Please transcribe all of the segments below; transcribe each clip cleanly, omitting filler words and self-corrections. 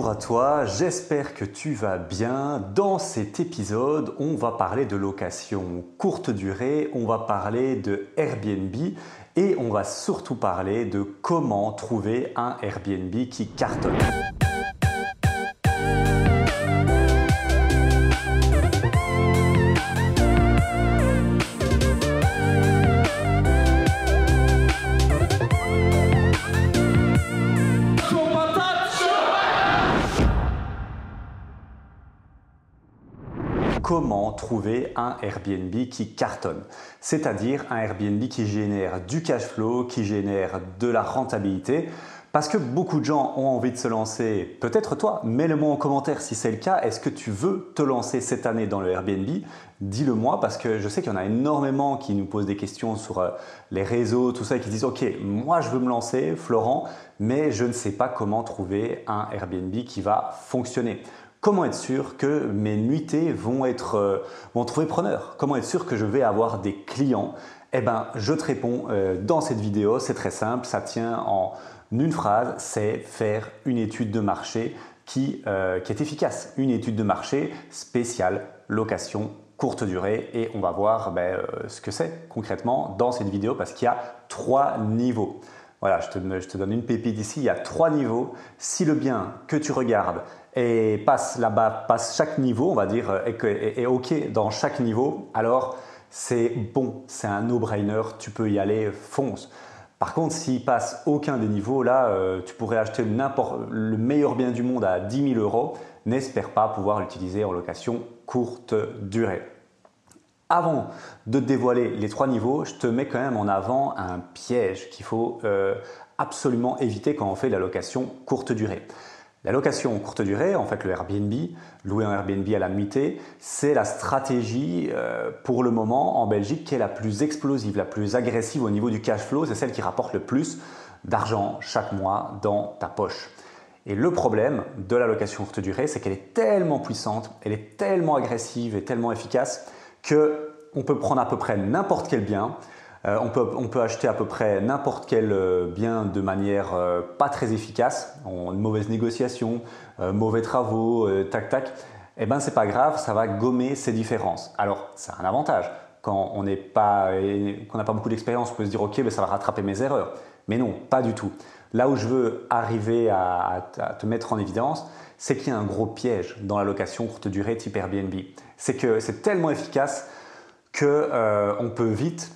Bonjour à toi, j'espère que tu vas bien. Dans cet épisode, on va parler de location courte durée, on va parler de Airbnb et on va surtout parler de comment trouver un Airbnb qui cartonne. Comment trouver un Airbnb qui cartonne, c'est-à-dire un Airbnb qui génère du cash flow, qui génère de la rentabilité, parce que beaucoup de gens ont envie de se lancer, peut-être toi, mets-le-moi en commentaire si c'est le cas, est-ce que tu veux te lancer cette année dans le Airbnb? Dis-le moi parce que je sais qu'il y en a énormément qui nous posent des questions sur les réseaux, tout ça, et qui disent « Ok, moi je veux me lancer, Florent, mais je ne sais pas comment trouver un Airbnb qui va fonctionner. » Comment être sûr que mes nuitées vont trouver preneur? Comment être sûr que je vais avoir des clients? Eh bien, je te réponds dans cette vidéo, c'est très simple, ça tient en une phrase, c'est faire une étude de marché qui est efficace. Une étude de marché spéciale location courte durée et on va voir ce que c'est concrètement dans cette vidéo parce qu'il y a 3 niveaux. Voilà, je te donne une pépite ici, il y a 3 niveaux. Si le bien que tu regardes et passe là-bas, passe chaque niveau, on va dire, est OK dans chaque niveau, alors c'est bon, c'est un no-brainer, tu peux y aller, fonce. Par contre, s'il passe aucun des niveaux, là, tu pourrais acheter le meilleur bien du monde à 10 000 €, n'espère pas pouvoir l'utiliser en location courte durée. Avant de te dévoiler les 3 niveaux, je te mets quand même en avant un piège qu'il faut absolument éviter quand on fait la location courte durée. La location courte durée, en fait le Airbnb, louer un Airbnb à la nuitée, c'est la stratégie pour le moment en Belgique qui est la plus explosive, la plus agressive au niveau du cash flow, c'est celle qui rapporte le plus d'argent chaque mois dans ta poche. Et le problème de la location courte durée, c'est qu'elle est tellement puissante, elle est tellement agressive et tellement efficace qu'on peut prendre à peu près n'importe quel bien, on peut acheter à peu près n'importe quel bien de manière pas très efficace, une mauvaise négociation, mauvais travaux, tac tac, eh ben c'est pas grave, ça va gommer ces différences. Alors c'est un avantage, quand on n'a pas beaucoup d'expérience, on peut se dire ok, ça va rattraper mes erreurs, mais non, pas du tout. Là où je veux arriver à te mettre en évidence, c'est qu'il y a un gros piège dans la location courte durée type Airbnb. C'est que c'est tellement efficace qu'on peut vite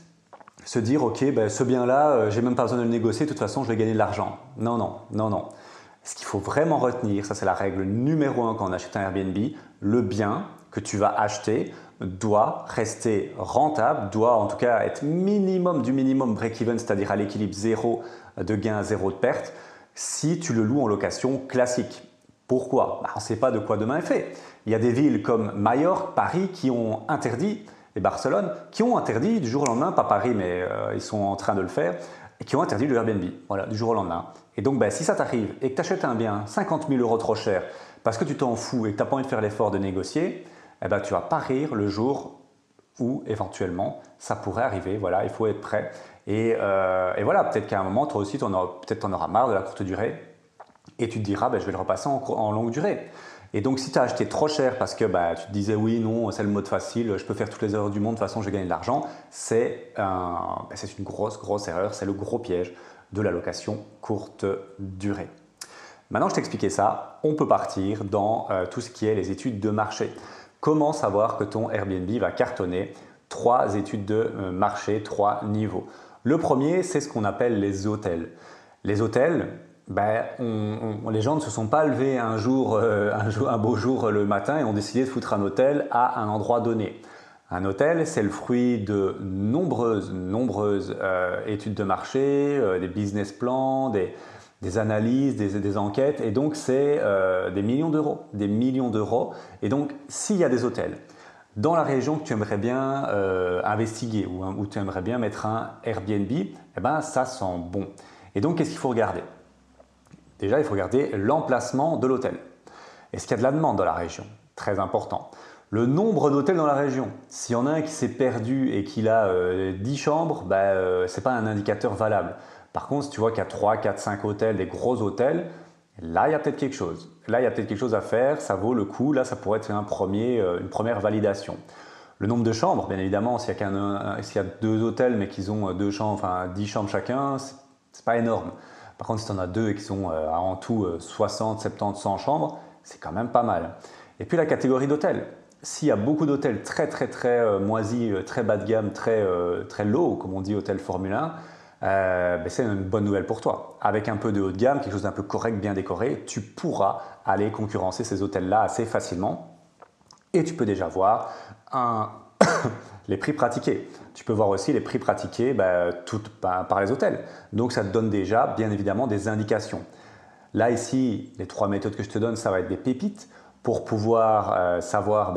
se dire ok, ce bien-là, j'ai même pas besoin de le négocier, de toute façon je vais gagner de l'argent. Non, non, non, non. Ce qu'il faut vraiment retenir, ça c'est la règle numéro 1 quand on achète un Airbnb, le bien que tu vas acheter doit rester rentable, doit en tout cas être minimum du minimum break-even, c'est-à-dire à l'équilibre 0 de gain, 0 de perte, si tu le loues en location classique. Pourquoi? On ne sait pas de quoi demain est fait. Il y a des villes comme Majorque, Paris qui ont interdit, et Barcelone, qui ont interdit du jour au lendemain, pas Paris mais ils sont en train de le faire, et qui ont interdit le Airbnb, voilà, du jour au lendemain. Et donc si ça t'arrive et que tu achètes un bien 50 000 € trop cher parce que tu t'en fous et que tu n'as pas envie de faire l'effort de négocier, tu ne vas pas rire le jour où éventuellement ça pourrait arriver, voilà, il faut être prêt. Et voilà, peut-être qu'à un moment, toi aussi, peut-être tu en auras marre de la courte durée et tu te diras, je vais le repasser en longue durée. Et donc, si tu as acheté trop cher parce que tu te disais oui, non, c'est le mode facile, je peux faire toutes les erreurs du monde, de toute façon, je vais gagner de l'argent, c'est une grosse erreur, c'est le gros piège de la location courte durée. Maintenant, je t'ai expliqué ça, on peut partir dans tout ce qui est les études de marché. Comment savoir que ton Airbnb va cartonner? 3 études de marché, 3 niveaux. Le premier, c'est ce qu'on appelle les hôtels. Les hôtels, les gens ne se sont pas levés un beau jour le matin et ont décidé de foutre un hôtel à un endroit donné. Un hôtel, c'est le fruit de nombreuses études de marché, des business plans, des analyses, des enquêtes, et donc c'est des millions d'euros. Et donc, s'il y a des hôtels dans la région que tu aimerais bien investiguer ou où tu aimerais bien mettre un Airbnb, ça sent bon. Et donc, qu'est-ce qu'il faut regarder? Déjà, il faut regarder l'emplacement de l'hôtel. Est-ce qu'il y a de la demande dans la région? Très important. Le nombre d'hôtels dans la région. S'il y en a un qui s'est perdu et qu'il a 10 chambres, ce n'est pas un indicateur valable. Par contre, si tu vois qu'il y a 3, 4, 5 hôtels, des gros hôtels, Là, il y a peut-être quelque chose. Là, il y a peut-être quelque chose à faire, ça vaut le coup. Là, ça pourrait être une première validation. Le nombre de chambres, bien évidemment, s'il y a 2 hôtels mais qu'ils ont 2 chambres, enfin 10 chambres chacun, c'est pas énorme. Par contre, si tu en as 2 et qu'ils sont en tout 60, 70, 100 chambres, c'est quand même pas mal. Et puis la catégorie d'hôtels. S'il y a beaucoup d'hôtels très moisis, très bas de gamme, très low, comme on dit hôtel Formule 1, ben c'est une bonne nouvelle pour toi. Avec un peu de haut de gamme, quelque chose d'un peu correct, bien décoré, tu pourras aller concurrencer ces hôtels-là assez facilement. Et tu peux déjà voir les prix pratiqués. Tu peux voir aussi les prix pratiqués par les hôtels. Donc ça te donne déjà, bien évidemment, des indications. Là, ici, les 3 méthodes que je te donne, ça va être des pépites pour pouvoir savoir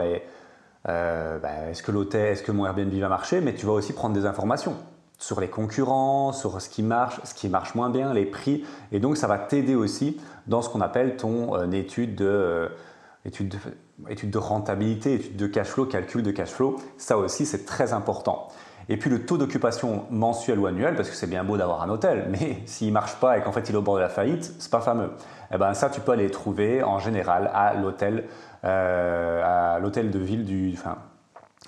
est-ce que mon Airbnb va marcher, mais tu vas aussi prendre des informations sur les concurrents, sur ce qui marche moins bien, les prix. Et donc, ça va t'aider aussi dans ce qu'on appelle ton étude de rentabilité, étude de cash flow, calcul de cash flow. Ça aussi, c'est très important. Et puis le taux d'occupation mensuel ou annuel, parce que c'est bien beau d'avoir un hôtel, mais s'il ne marche pas et qu'en fait il est au bord de la faillite, c'est pas fameux. Et ben ça, tu peux aller trouver en général à l'hôtel de ville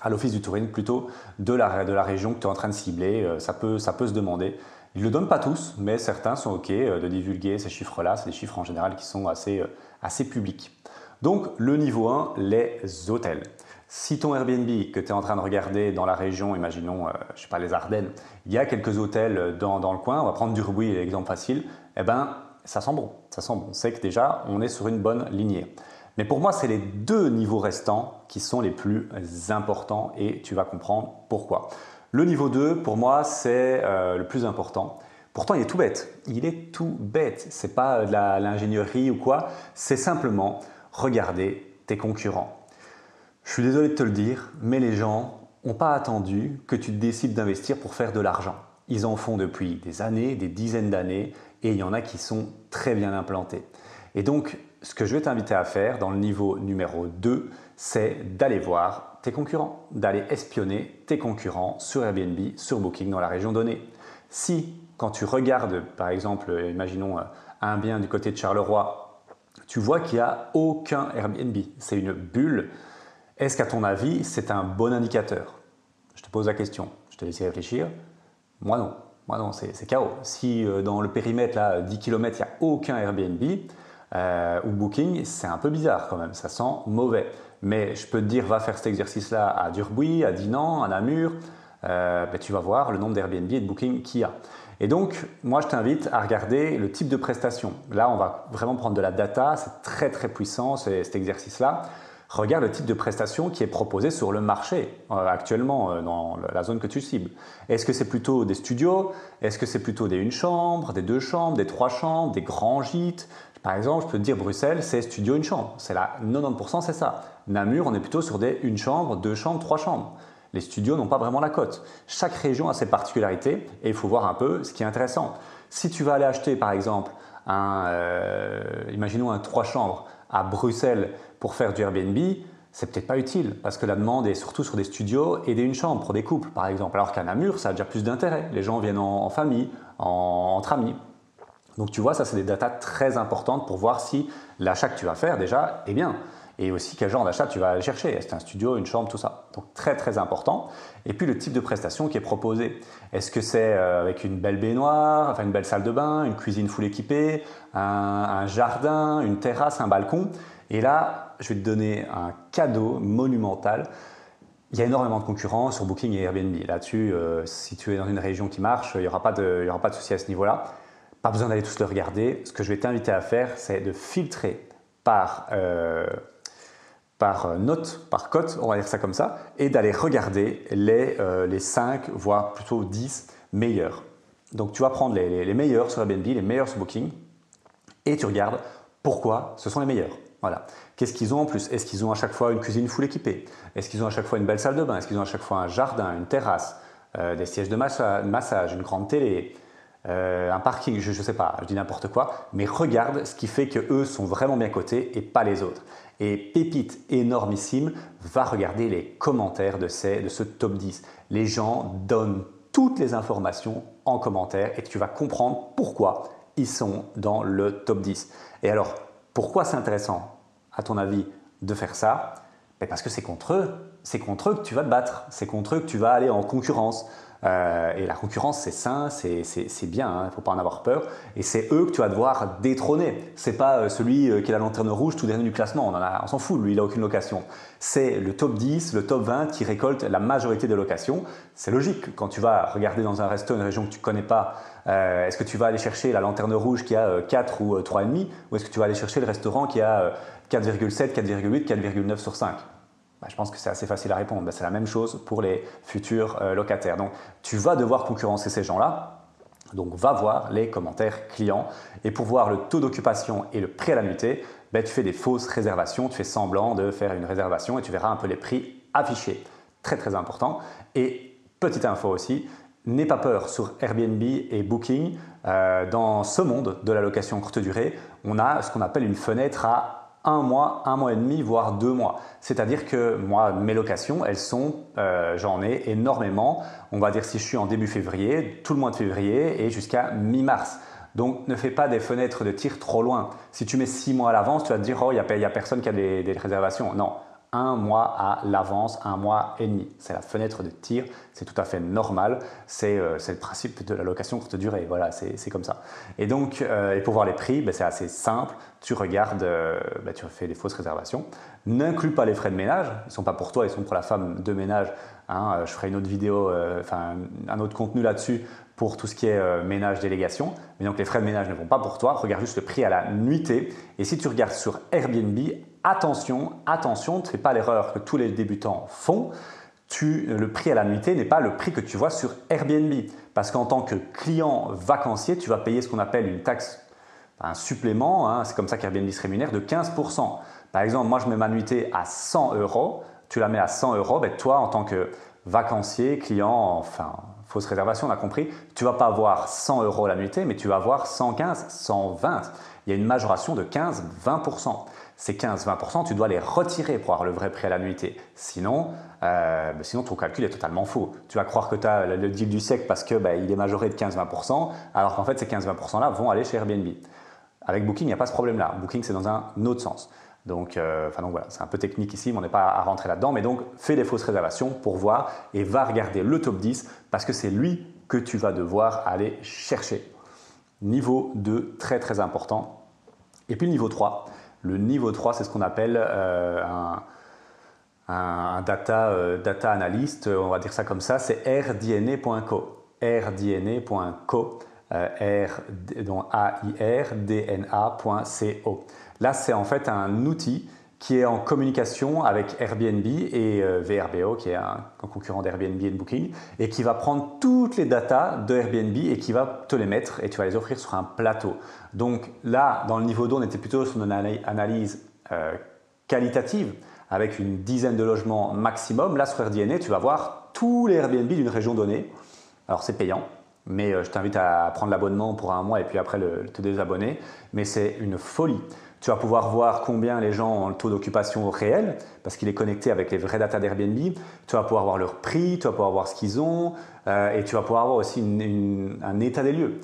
à l'office du tourisme plutôt de la région que tu es en train de cibler. Ça peut se demander. Ils ne le donnent pas tous, mais certains sont OK de divulguer ces chiffres-là. C'est des chiffres en général qui sont assez publics. Donc le niveau 1, les hôtels. Si ton Airbnb que tu es en train de regarder dans la région, imaginons, je sais pas, les Ardennes, il y a quelques hôtels dans le coin, on va prendre Durbuy, l'exemple facile, eh ben ça sent bon, ça sent bon. C'est que déjà, on est sur une bonne lignée. Mais pour moi, c'est les 2 niveaux restants qui sont les plus importants et tu vas comprendre pourquoi. Le niveau 2, pour moi, c'est le plus important. Pourtant, il est tout bête. Il est tout bête. Ce n'est pas de l'ingénierie ou quoi. C'est simplement regarder tes concurrents. Je suis désolé de te le dire, mais les gens n'ont pas attendu que tu décides d'investir pour faire de l'argent. Ils en font depuis des années, des dizaines d'années, et il y en a qui sont très bien implantés. Et donc, ce que je vais t'inviter à faire dans le niveau numéro 2, c'est d'aller voir tes concurrents, d'aller espionner tes concurrents sur Airbnb, sur Booking dans la région donnée. Si, quand tu regardes, par exemple, imaginons un bien du côté de Charleroi, tu vois qu'il n'y a aucun Airbnb, c'est une bulle, est-ce qu'à ton avis, c'est un bon indicateur? Je te pose la question, je te laisse y réfléchir. Moi non, c'est chaos. Si dans le périmètre, là, 10 km, il n'y a aucun Airbnb ou Booking, c'est un peu bizarre quand même, ça sent mauvais. Mais je peux te dire, va faire cet exercice-là à Durbuy, à Dinan, à Namur, tu vas voir le nombre d'Airbnb et de Booking qu'il y a. Et donc, moi, je t'invite à regarder le type de prestation. Là, on va vraiment prendre de la data, c'est très puissant cet exercice-là. Regarde le type de prestation qui est proposé sur le marché actuellement dans la zone que tu cibles. Est-ce que c'est plutôt des studios? Est-ce que c'est plutôt des 1 chambre, des 2 chambres, des 3 chambres, des grands gîtes? Par exemple, je peux te dire Bruxelles, c'est studio 1 chambre. C'est là, 90% c'est ça. Namur, on est plutôt sur des 1 chambre, 2 chambres, 3 chambres. Les studios n'ont pas vraiment la cote. Chaque région a ses particularités et il faut voir un peu ce qui est intéressant. Si tu vas aller acheter par exemple imaginons un 3 chambres à Bruxelles pour faire du Airbnb, c'est peut-être pas utile parce que la demande est surtout sur des studios et des 1 chambre pour des couples par exemple. Alors qu'à Namur, ça a déjà plus d'intérêt. Les gens viennent en famille, entre amis. Donc tu vois, ça c'est des datas très importantes pour voir si l'achat que tu vas faire déjà est bien. Et aussi quel genre d'achat tu vas aller chercher. Est-ce que c'est un studio, 1 chambre, tout ça. Donc très important. Et puis le type de prestation qui est proposé. Est-ce que c'est avec une belle baignoire, enfin une belle salle de bain, une cuisine full équipée, un jardin, une terrasse, un balcon? Et là, je vais te donner un cadeau monumental. Il y a énormément de concurrents sur Booking et Airbnb. Là-dessus, si tu es dans une région qui marche, il n'y aura pas de souci à ce niveau-là. Pas besoin d'aller tous le regarder. Ce que je vais t'inviter à faire, c'est de filtrer par note, par cote, on va dire ça comme ça, et d'aller regarder les 5, voire plutôt 10 meilleurs. Donc tu vas prendre les meilleurs sur Airbnb, les meilleurs sur Booking, et tu regardes pourquoi ce sont les meilleurs. Voilà. Qu'est-ce qu'ils ont en plus? Est-ce qu'ils ont à chaque fois une cuisine full équipée? Est-ce qu'ils ont à chaque fois une belle salle de bain? Est-ce qu'ils ont à chaque fois un jardin, une terrasse, des sièges de massage, une grande télé, un parking? Je ne sais pas, je dis n'importe quoi, mais regarde ce qui fait qu'eux sont vraiment bien cotés et pas les autres. Et pépite énormissime, va regarder les commentaires de ce top 10. Les gens donnent toutes les informations en commentaire et tu vas comprendre pourquoi ils sont dans le top 10. Et alors, pourquoi c'est intéressant, à ton avis, de faire ça? Parce que c'est contre eux que tu vas te battre, c'est contre eux que tu vas aller en concurrence. Et la concurrence, c'est sain, c'est bien, il ne faut pas en avoir peur. Et c'est eux que tu vas devoir détrôner. Ce n'est pas celui qui est la lanterne rouge tout dernier du classement, on s'en fout, lui, il n'a aucune location. C'est le top 10, le top 20 qui récolte la majorité des locations. C'est logique, quand tu vas regarder dans un resto, une région que tu ne connais pas, est-ce que tu vas aller chercher la lanterne rouge qui a 4 ou 3,5 ou est-ce que tu vas aller chercher le restaurant qui a 4,7, 4,8, 4,9 sur 5? Je pense que c'est assez facile à répondre. C'est la même chose pour les futurs locataires. Donc, tu vas devoir concurrencer ces gens-là. Donc, va voir les commentaires clients. Et pour voir le taux d'occupation et le prix à la nuitée, tu fais des fausses réservations. Tu fais semblant de faire une réservation et tu verras un peu les prix affichés. Très, très important. Et petite info aussi, n'aie pas peur sur Airbnb et Booking. Dans ce monde de la location courte durée, on a ce qu'on appelle une fenêtre à 1 mois et demi, voire 2 mois. C'est-à-dire que moi, mes locations, elles sont, j'en ai énormément. On va dire si je suis en début février, tout le mois de février et jusqu'à mi-mars. Donc, ne fais pas des fenêtres de tir trop loin. Si tu mets 6 mois à l'avance, tu vas te dire « Oh, il n'y a personne qui a des réservations ». Non, 1 mois à l'avance, 1 mois et demi. C'est la fenêtre de tir, c'est tout à fait normal. C'est le principe de la location courte durée. Voilà, c'est comme ça. Et donc, et pour voir les prix, c'est assez simple. Tu regardes, tu fais des fausses réservations. N'inclus pas les frais de ménage. Ils ne sont pas pour toi, ils sont pour la femme de ménage. Je ferai une autre vidéo, un autre contenu là-dessus pour tout ce qui est ménage, délégation. Mais donc, les frais de ménage ne vont pas pour toi. Regarde juste le prix à la nuitée. Et si tu regardes sur Airbnb, attention, ne fais pas l'erreur que tous les débutants font. Le prix à la nuitée n'est pas le prix que tu vois sur Airbnb. Parce qu'en tant que client vacancier, tu vas payer ce qu'on appelle une taxe, un supplément, c'est comme ça qu'Airbnb se rémunère, de 15%. Par exemple, moi je mets ma nuitée à 100 €, tu la mets à 100 €, toi en tant que vacancier, client, fausse réservation, on a compris, tu ne vas pas avoir 100 € la nuitée, mais tu vas avoir 115, 120. Il y a une majoration de 15-20%. Ces 15-20%, tu dois les retirer pour avoir le vrai prix à la nuitée. Sinon, ton calcul est totalement faux. Tu vas croire que tu as le deal du siècle parce qu'il est majoré de 15-20%, alors qu'en fait, ces 15-20%-là vont aller chez Airbnb. Avec Booking, il n'y a pas ce problème-là. Booking, c'est dans un autre sens. Donc voilà, c'est un peu technique ici, mais on n'est pas à rentrer là-dedans. Mais donc, fais des fausses réservations pour voir et va regarder le top 10 parce que c'est lui que tu vas devoir aller chercher. Niveau 2, très très important. Et puis le niveau 3. Le niveau 3, c'est ce qu'on appelle un data analyst, on va dire ça comme ça, c'est rdna.co. rdna.co. AIRDNA.co. Là, c'est en fait un outil qui est en communication avec Airbnb et VRBO, qui est un concurrent d'Airbnb et de Booking, et qui va prendre toutes les datas de Airbnb et qui va te les mettre et tu vas les offrir sur un plateau. Donc là, dans le niveau 2, on était plutôt sur une analyse qualitative avec une dizaine de logements maximum. Là, sur RDNA, tu vas voir tous les Airbnb d'une région donnée. Alors, c'est payant. Mais je t'invite à prendre l'abonnement pour 1 mois et puis après te désabonner. Mais c'est une folie. Tu vas pouvoir voir combien les gens ont le taux d'occupation réel parce qu'il est connecté avec les vraies datas d'Airbnb. Tu vas pouvoir voir leur prix, tu vas pouvoir voir ce qu'ils ont et tu vas pouvoir avoir aussi un état des lieux.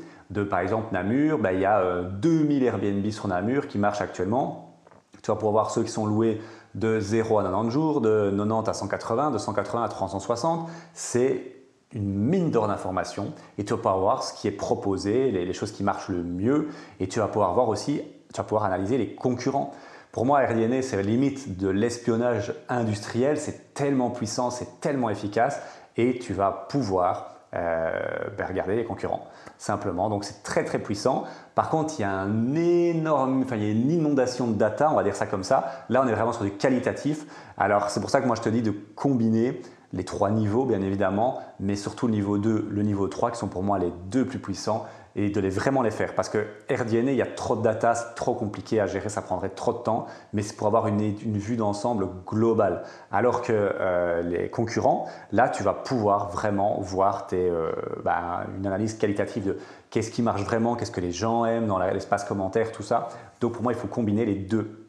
Par exemple, Namur, il y a 2000 Airbnb sur Namur qui marchent actuellement. Tu vas pouvoir voir ceux qui sont loués de 0 à 90 jours, de 90 à 180, de 180 à 360. C'est une mine d'or d'informations et tu vas pouvoir voir ce qui est proposé, les choses qui marchent le mieux et tu vas pouvoir voir aussi, tu vas pouvoir analyser les concurrents. Pour moi, RDNA, c'est la limite de l'espionnage industriel, c'est tellement puissant, c'est tellement efficace et tu vas pouvoir regarder les concurrents simplement. Donc c'est très très puissant. Par contre, il y a il y a une inondation de data, on va dire ça comme ça. Là, on est vraiment sur du qualitatif. Alors c'est pour ça que moi je te dis de combiner les 3 niveaux bien évidemment, mais surtout le niveau 2, le niveau 3 qui sont pour moi les 2 plus puissants et de vraiment les faire parce que RDNA, il y a trop de data, c'est trop compliqué à gérer, ça prendrait trop de temps, mais c'est pour avoir une vue d'ensemble globale. Alors que les concurrents, là tu vas pouvoir vraiment voir une analyse qualitative de qu'est-ce qui marche vraiment, qu'est-ce que les gens aiment dans l'espace commentaire, tout ça. Donc pour moi, il faut combiner les deux.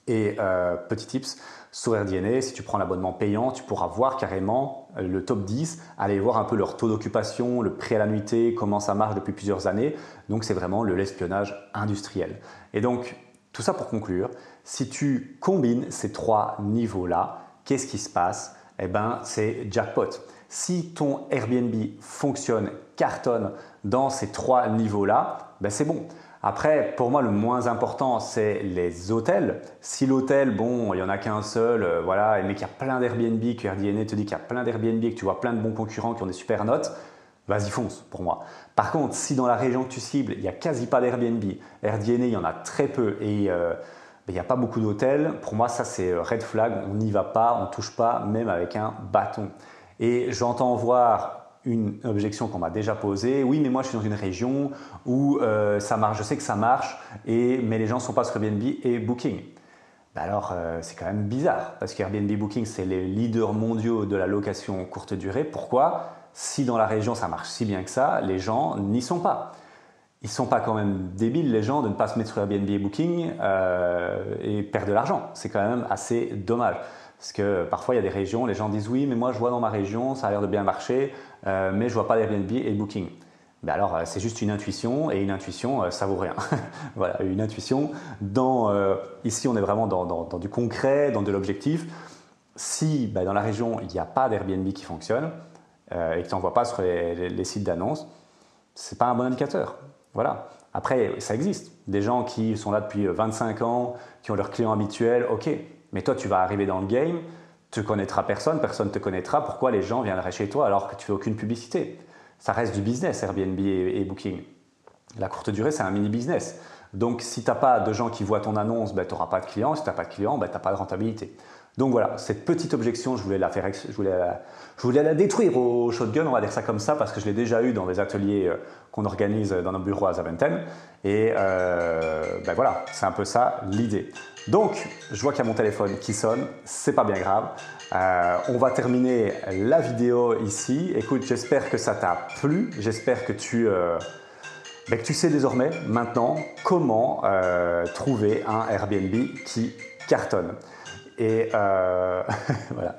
Et petit tips, sur AirDNA, si tu prends l'abonnement payant, tu pourras voir carrément le top 10, aller voir un peu leur taux d'occupation, le prix à la nuitée, comment ça marche depuis plusieurs années. Donc c'est vraiment l'espionnage industriel. Et donc tout ça pour conclure, si tu combines ces 3 niveaux-là, qu'est-ce qui se passe? Eh bien c'est jackpot. Si ton Airbnb fonctionne, cartonne dans ces 3 niveaux-là, ben c'est bon. Après, pour moi, le moins important, c'est les hôtels. Si l'hôtel, bon, il n'y en a qu'un seul, voilà, mais qu'il y a plein d'Airbnb, que AirDNA te dit qu'il y a plein d'Airbnb, que tu vois plein de bons concurrents qui ont des super notes, vas-y fonce pour moi. Par contre, si dans la région que tu cibles, il n'y a quasi pas d'Airbnb, AirDNA, il y en a très peu et il n'y a pas beaucoup d'hôtels, pour moi, ça c'est red flag, on n'y va pas, on ne touche pas, même avec un bâton. Et j'entends voir une objection qu'on m'a déjà posée. Oui, mais moi, je suis dans une région où ça marche. Je sais que ça marche, mais les gens ne sont pas sur Airbnb et Booking. Ben alors, c'est quand même bizarre parce qu'Airbnb Booking, c'est les leaders mondiaux de la location courte durée. Pourquoi? Si dans la région, ça marche si bien que ça, les gens n'y sont pas. Ils ne sont pas quand même débiles, les gens, de ne pas se mettre sur Airbnb et Booking et perdre de l'argent. C'est quand même assez dommage. Parce que parfois, il y a des régions, les gens disent « oui, mais moi, je vois dans ma région, ça a l'air de bien marcher, mais je ne vois pas d'Airbnb et Booking ». Ben alors, c'est juste une intuition et une intuition, ça vaut rien. Voilà, une intuition. Ici, on est vraiment dans du concret, dans de l'objectif. Si dans la région, il n'y a pas d'Airbnb qui fonctionne et que tu n'en vois pas sur les sites d'annonces, ce n'est pas un bon indicateur. Voilà. Après, ça existe. Des gens qui sont là depuis 25 ans, qui ont leurs clients habituels, ok. Mais toi, tu vas arriver dans le game, tu ne connaîtras personne, personne ne te connaîtra. Pourquoi les gens viendraient chez toi alors que tu ne fais aucune publicité? Ça reste du business, Airbnb et Booking. La courte durée, c'est un mini-business. Donc, si tu n'as pas de gens qui voient ton annonce, tu n'auras pas de clients. Si tu n'as pas de clients, tu n'as pas de rentabilité. Donc voilà, cette petite objection, je voulais la détruire au shotgun, on va dire ça comme ça, parce que je l'ai déjà eu dans des ateliers qu'on organise dans nos bureaux à Zaventem. Et voilà, c'est un peu ça l'idée. Donc, je vois qu'il y a mon téléphone qui sonne, c'est pas bien grave. On va terminer la vidéo ici. Écoute, j'espère que ça t'a plu, j'espère que tu sais désormais maintenant comment trouver un Airbnb qui cartonne. Et voilà,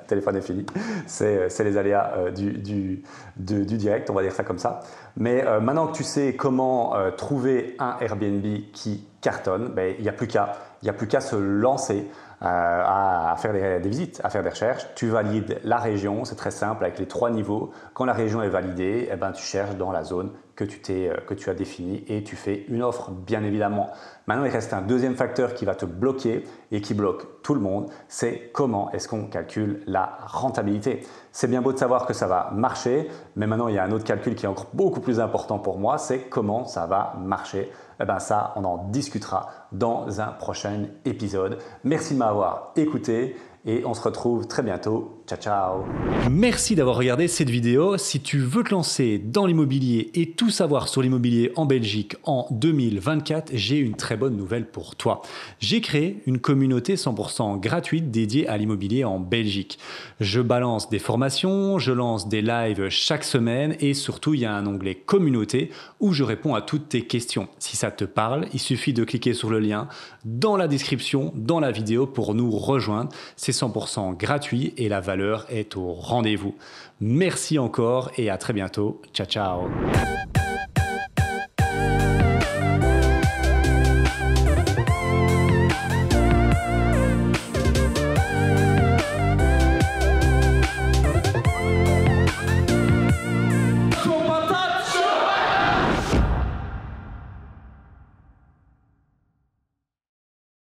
le téléphone est fini. C'est les aléas du direct, on va dire ça comme ça. Mais maintenant que tu sais comment trouver un Airbnb qui cartonne, il n'y a plus qu'à se lancer à faire des visites, à faire des recherches. Tu valides la région, c'est très simple avec les 3 niveaux. Quand la région est validée, tu cherches dans la zone que tu as définie et tu fais une offre, bien évidemment. Maintenant, il reste un deuxième facteur qui va te bloquer et qui bloque tout le monde, c'est comment est-ce qu'on calcule la rentabilité. C'est bien beau de savoir que ça va marcher, mais maintenant, il y a un autre calcul qui est encore beaucoup plus important pour moi, c'est comment ça va marcher. Ça, on en discutera dans un prochain épisode. Merci de m'avoir écouté et on se retrouve très bientôt. Ciao, ciao. Merci d'avoir regardé cette vidéo. Si tu veux te lancer dans l'immobilier et tout savoir sur l'immobilier en Belgique en 2024, j'ai une très bonne nouvelle pour toi. J'ai créé une communauté 100% gratuite dédiée à l'immobilier en Belgique. Je balance des formations, je lance des lives chaque semaine et surtout, il y a un onglet communauté où je réponds à toutes tes questions. Si ça te parle, il suffit de cliquer sur le lien dans la description, dans la vidéo pour nous rejoindre. C'est 100% gratuit et la valeur est au rendez-vous. Merci encore et à très bientôt. Ciao, ciao.